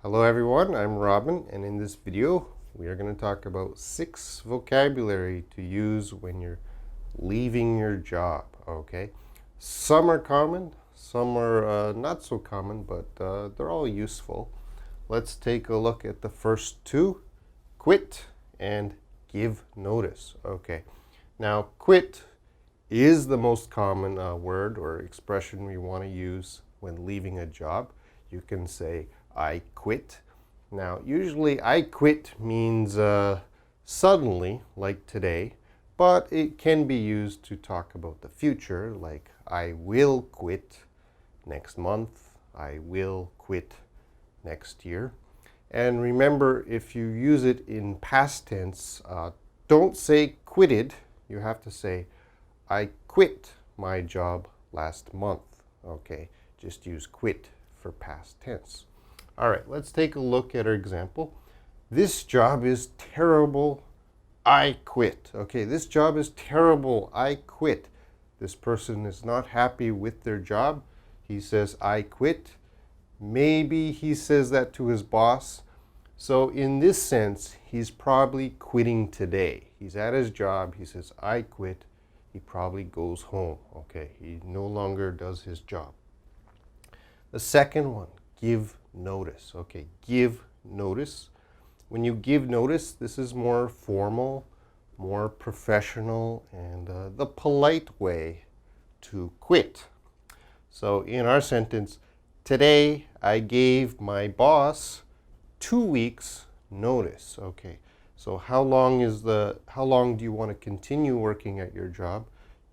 Hello everyone, I'm Robin, and in this video we are going to talk about 6 vocabulary to use when you're leaving your job, okay? Some are common, some are not so common, but they're all useful. Let's take a look at the first two, quit and give notice, okay? Now, quit is the most common word or expression we want to use when leaving a job. You can say, I quit. Now, usually I quit means suddenly, like today, but it can be used to talk about the future, like I will quit next month, I will quit next year. And remember, if you use it in past tense, don't say quitted. You have to say, I quit my job last month. Okay, just use quit for past tense. All right, let's take a look at our example. This job is terrible. I quit. Okay, this job is terrible. I quit. This person is not happy with their job. He says, I quit. Maybe he says that to his boss. So in this sense, he's probably quitting today. He's at his job. He says, I quit. He probably goes home. Okay, he no longer does his job. The second one, give notice. Okay, give notice. When you give notice, this is more formal, more professional, and the polite way to quit. So in our sentence, today I gave my boss 2 weeks notice. Okay, so how long do you want to continue working at your job?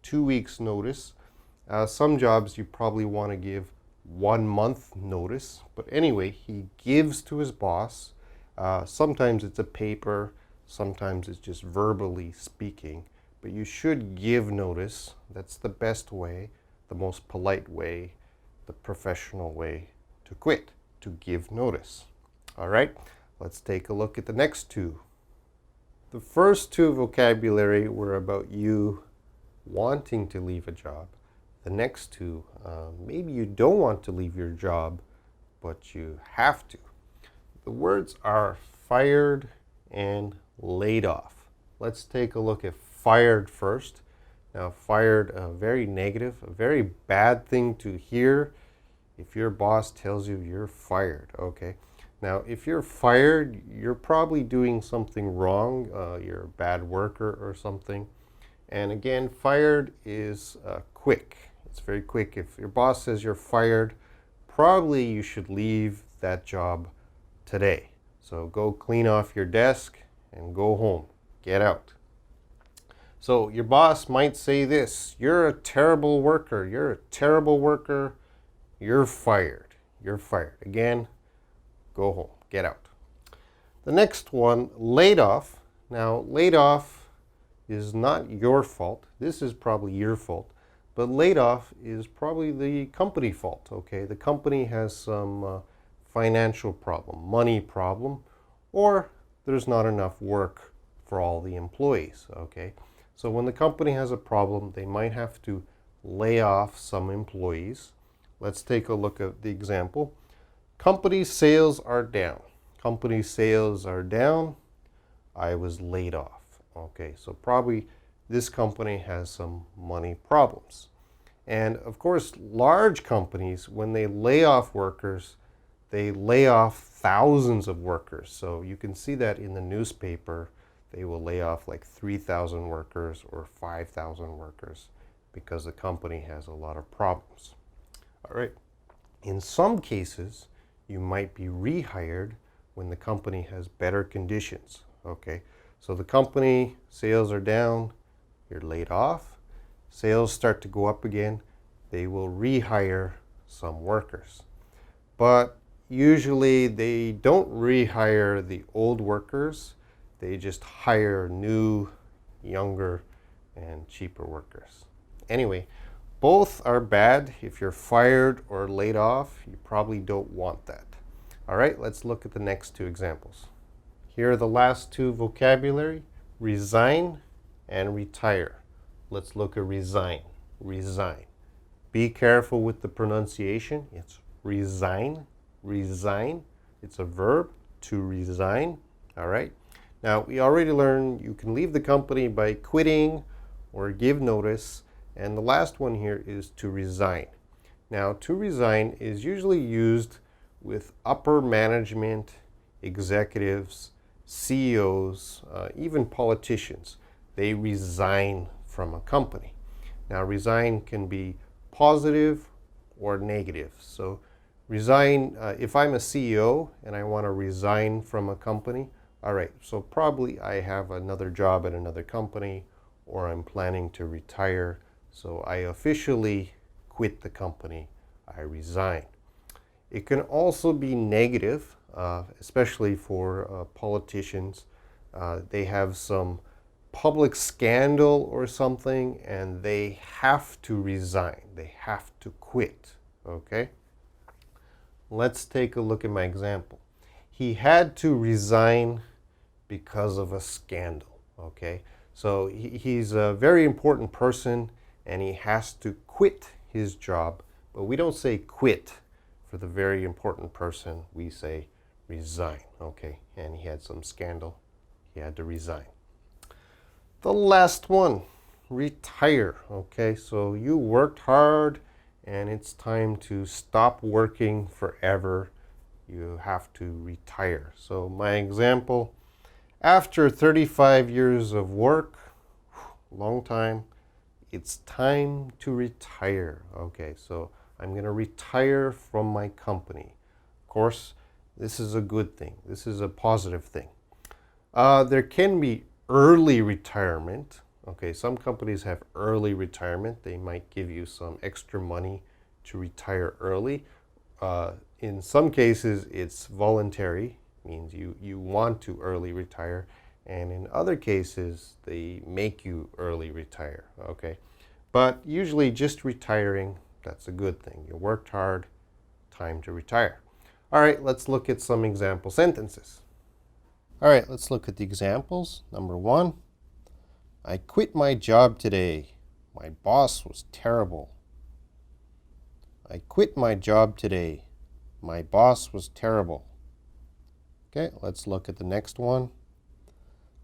2 weeks notice. Some jobs you probably want to give 1 month notice, but anyway, he gives to his boss. Sometimes it's a paper, sometimes it's just verbally speaking, but you should give notice. That's the best way, the most polite way, the professional way to quit, to give notice. All right, let's take a look at the next two. The first two vocabulary were about you wanting to leave a job. The next two, maybe you don't want to leave your job, but you have to. The words are fired and laid off. Let's take a look at fired first. Now, fired, very negative, a very bad thing to hear if your boss tells you you're fired, okay? Now, if you're fired, you're probably doing something wrong. You're a bad worker or something. And again, fired is quick. It's very quick. If your boss says you're fired, probably you should leave that job today. So go clean off your desk and go home. Get out. So your boss might say this, you're a terrible worker. You're a terrible worker. You're fired. You're fired. Again, go home. Get out. The next one, laid off. Now, laid off is not your fault. This is probably your fault. But laid off is probably the company fault, okay? The company has some financial problem, money problem, or there's not enough work for all the employees, okay? So when the company has a problem, they might have to lay off some employees. Let's take a look at the example. Company sales are down. Company sales are down. I was laid off. Okay, so probably this company has some money problems. And of course, large companies, when they lay off workers, they lay off thousands of workers. So you can see that in the newspaper. They will lay off like 3,000 workers or 5,000 workers because the company has a lot of problems. All right. In some cases, you might be rehired when the company has better conditions. Okay. So the company sales are down, you're laid off. Sales start to go up again, they will rehire some workers. But usually they don't rehire the old workers, they just hire new, younger, and cheaper workers. Anyway, both are bad. If you're fired or laid off, you probably don't want that. All right, let's look at the next two examples. Here are the last two vocabulary, resign and retire. Let's look at resign. Resign. Be careful with the pronunciation. It's resign, resign. It's a verb, to resign. All right. Now, we already learned you can leave the company by quitting or give notice. And the last one here is to resign. Now, to resign is usually used with upper management, executives, CEOs, even politicians. They resign from a company. Now, resign can be positive or negative. So, resign, if I'm a CEO and I want to resign from a company, all right, so probably I have another job at another company or I'm planning to retire. So I officially quit the company. I resign. It can also be negative, especially for politicians. They have some public scandal or something and they have to resign. They have to quit. Okay? Let's take a look at my example. He had to resign because of a scandal. Okay? So he's a very important person and he has to quit his job. But we don't say quit for the very important person. We say resign. Okay? And he had some scandal. He had to resign. The last one, retire. Okay? So you worked hard and it's time to stop working forever. You have to retire. So my example, after 35 years of work, long time, it's time to retire. Okay, so I'm going to retire from my company. Of course, this is a good thing. This is a positive thing. There can be early retirement. Okay, some companies have early retirement. They might give you some extra money to retire early. In some cases, it's voluntary, means you want to early retire. And in other cases, they make you early retire, okay? But usually just retiring, that's a good thing. You worked hard, time to retire. All right, let's look at some example sentences. All right, let's look at the examples. Number 1, I quit my job today. My boss was terrible. I quit my job today. My boss was terrible. Okay, let's look at the next one.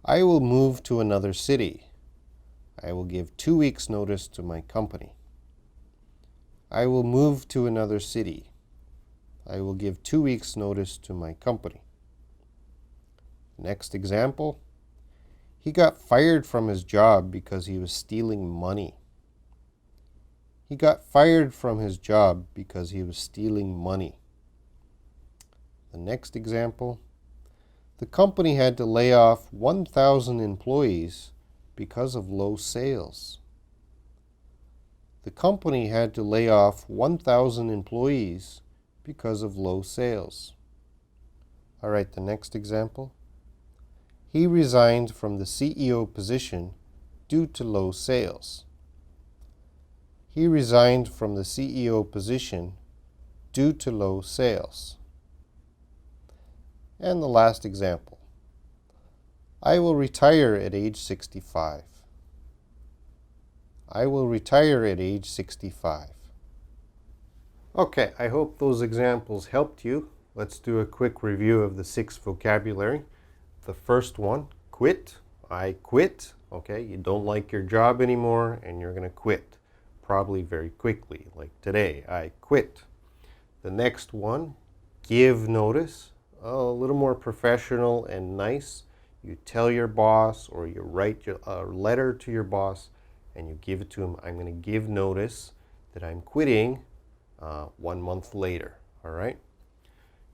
I will move to another city. I will give 2 weeks' notice to my company. I will move to another city. I will give 2 weeks' notice to my company. Next example. He got fired from his job because he was stealing money. He got fired from his job because he was stealing money. The next example. The company had to lay off 1,000 employees because of low sales. The company had to lay off 1,000 employees because of low sales. All right, the next example. He resigned from the CEO position due to low sales. He resigned from the CEO position due to low sales. And the last example. I will retire at age 65. I will retire at age 65. Okay, I hope those examples helped you. Let's do a quick review of the 6 vocabulary. The first one, quit. I quit. Okay, you don't like your job anymore and you're going to quit. Probably very quickly, like today, I quit. The next one, give notice. A little more professional and nice. You tell your boss or you write a letter to your boss and you give it to him. I'm going to give notice that I'm quitting 1 month later. All right?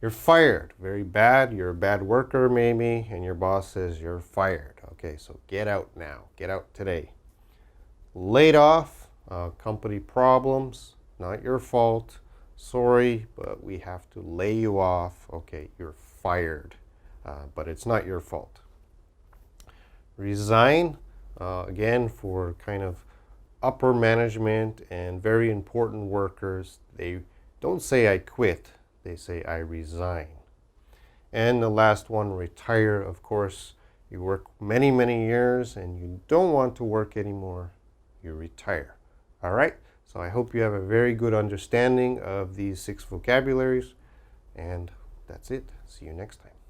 You're fired. Very bad. You're a bad worker maybe, and your boss says you're fired. Okay, so get out now. Get out today. Laid off. Company problems. Not your fault. Sorry, but we have to lay you off. Okay, you're fired, but it's not your fault. Resign, again, for kind of upper management and very important workers. They don't say I quit, they say I resign. And the last one, retire. Of course, you work many, many years and you don't want to work anymore, you retire. All right? So I hope you have a very good understanding of these 6 vocabularies, and That's it. See you next time.